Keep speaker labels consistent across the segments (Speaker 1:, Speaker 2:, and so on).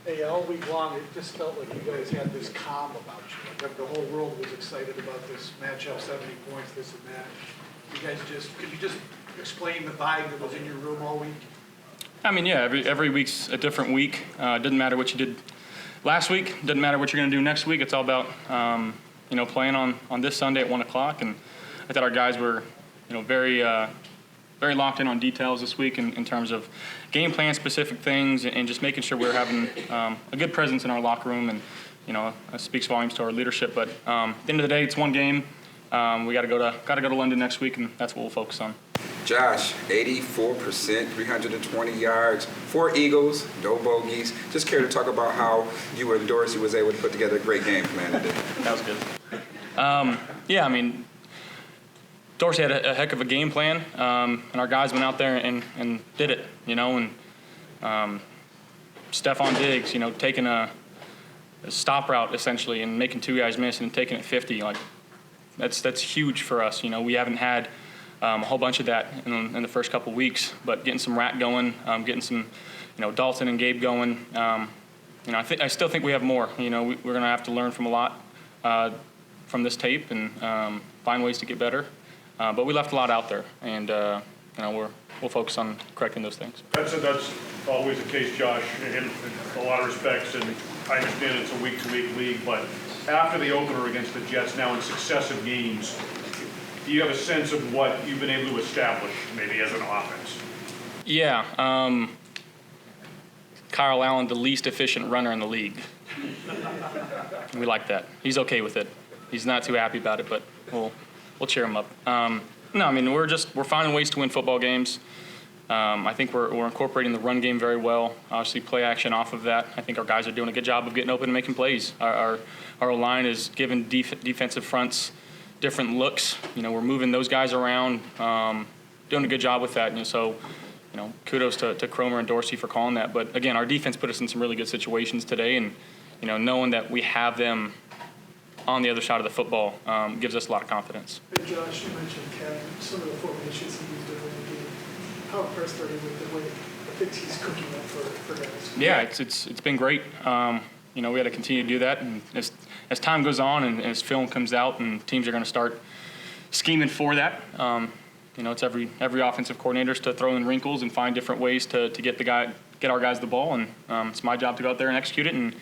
Speaker 1: Hey, all week long, it just felt like you guys had this calm about you. Like the whole world was excited about this matchup, 70 points, this and that. You guys could you just explain the vibe that was in your room all week?
Speaker 2: I mean, yeah, every week's a different week. Doesn't matter what you did last week. Doesn't matter what you're going to do next week. It's all about, playing on this Sunday at 1 o'clock. And I thought our guys were, very locked in on details this week in terms of game plan specific things and just making sure we're having a good presence in our locker room, and it speaks volumes to our leadership. But at the end of the day, it's one game. We got to go to London next week, and that's what we'll focus on.
Speaker 3: Josh, 84%, 320 yards, 4 eagles, no bogeys. Just care to talk about how you and Dorsey was able to put together a great game plan today.
Speaker 2: That was good. Dorsey had a heck of a game plan, and our guys went out there and did it, and Stephon Diggs, taking a stop route essentially and making 2 guys miss and taking it 50, that's huge for us. We haven't had a whole bunch of that in the first couple weeks, but getting some rack going, getting some, Dalton and Gabe going. I still think we have more. We're going to have to learn from a lot from this tape and find ways to get better. But we left a lot out there, and we'll focus on correcting those things.
Speaker 4: That's always the case, Josh, in a lot of respects, and I understand it's a week-to-week league, but after the opener against the Jets, now in successive games, do you have a sense of what you've been able to establish, maybe as an offense?
Speaker 2: Yeah. Kyle Allen, the least efficient runner in the league. We like that. He's okay with it. He's not too happy about it, but we'll cheer him up. We're finding ways to win football games. I think we're incorporating the run game very well. Obviously, play action off of that. I think our guys are doing a good job of getting open and making plays. Our line is giving defensive fronts different looks. We're moving those guys around, doing a good job with that. Kudos to Kromer and Dorsey for calling that. But again, our defense put us in some really good situations today, and knowing that we have them on the other side of the football gives us a lot of confidence.
Speaker 1: Hey Josh, you mentioned Kevin, some of the formations he used during the game. How impressed are you with the way I think he's cooking up for guys? Yeah,
Speaker 2: it's been great. We got to continue to do that, and as time goes on and as film comes out and teams are going to start scheming for that, it's every offensive coordinator's to throw in wrinkles and find different ways to get our guys the ball, and it's my job to go out there and execute it and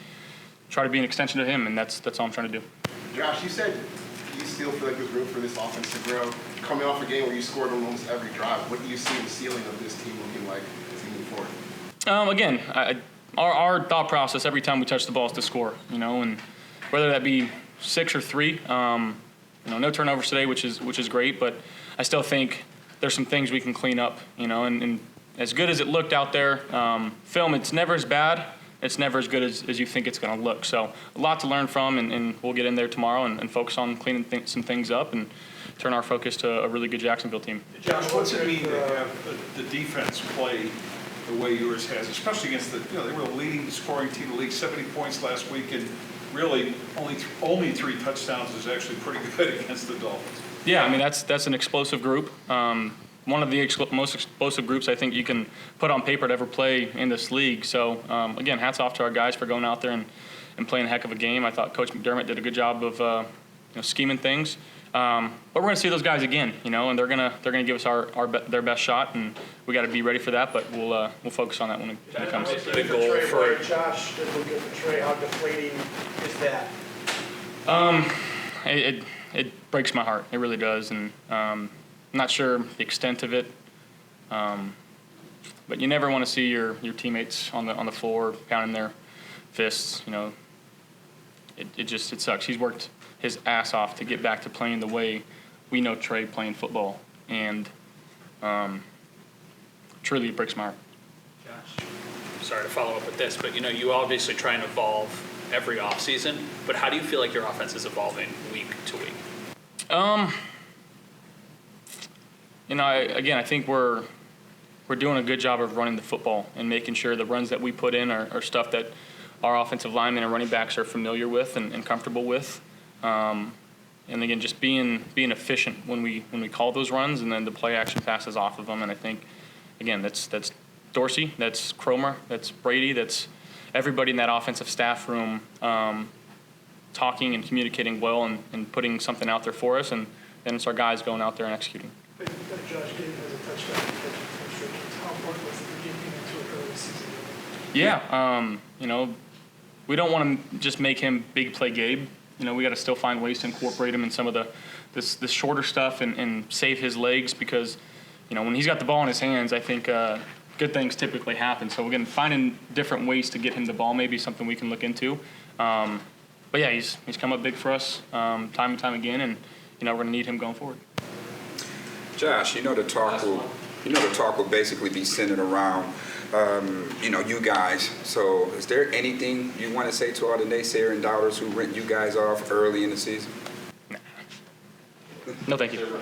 Speaker 2: try to be an extension of him, and that's all I'm trying to do.
Speaker 5: Josh, you said you still feel like there's room for this offense to grow. Coming off a game where you scored on almost every drive, what do you see the ceiling of this team looking like as you move forward?
Speaker 2: Our thought process every time we touch the ball is to score, and whether that be 6 or 3, no turnovers today, which is great, but I still think there's some things we can clean up, and as good as it looked out there, film, it's never as bad. It's never as good as you think it's going to look. So a lot to learn from, and we'll get in there tomorrow and focus on cleaning some things up and turn our focus to a really good Jacksonville team.
Speaker 4: Josh, what's it mean to have the defense play the way yours has, especially against they were the leading scoring team in the league, 70 points last week, and really only 3 touchdowns is actually pretty good against the Dolphins.
Speaker 2: Yeah, that's an explosive group. One of the most explosive groups I think you can put on paper to ever play in this league. So, again, hats off to our guys for going out there and playing a heck of a game. I thought Coach McDermott did a good job of scheming things. But we're going to see those guys again, and they're gonna give us their best shot, and we got to be ready for that. But we'll focus on that when it comes.
Speaker 1: Big goal for Josh. Did look good for Trey. How deflating is that?
Speaker 2: It breaks my heart. It really does, and. I'm not sure the extent of it, but you never want to see your teammates on the floor pounding their fists. It sucks. He's worked his ass off to get back to playing the way we know Trey playing football, and truly it breaks my heart.
Speaker 6: Josh, sorry to follow up with this, but you obviously try and evolve every offseason, but how do you feel like your offense is evolving week to week?
Speaker 2: I think we're doing a good job of running the football and making sure the runs that we put in are stuff that our offensive linemen and running backs are familiar with and comfortable with. And again, just being efficient when we call those runs, and then the play action passes off of them. And I think, again, that's Dorsey, that's Kromer, that's Brady, that's everybody in that offensive staff room talking and communicating well and putting something out there for us, and then it's our guys going out there and executing.
Speaker 7: Josh, Gabe has a touchdown. How important was it to get him into an early season?
Speaker 2: Yeah, you know, we don't want to just make him big play Gabe. You know, we got to still find ways to incorporate him in some of the shorter stuff and save his legs, because, you know, when he's got the ball in his hands, I think good things typically happen. So we're going to finding different ways to get him the ball, maybe something we can look into. But yeah, he's come up big for us time and time again, and you know, we're going to need him going forward.
Speaker 3: Josh, the talk will basically be centered around, you guys. So is there anything you want to say to all the naysayers and doubters who rent you guys off early in the season?
Speaker 2: No, thank you.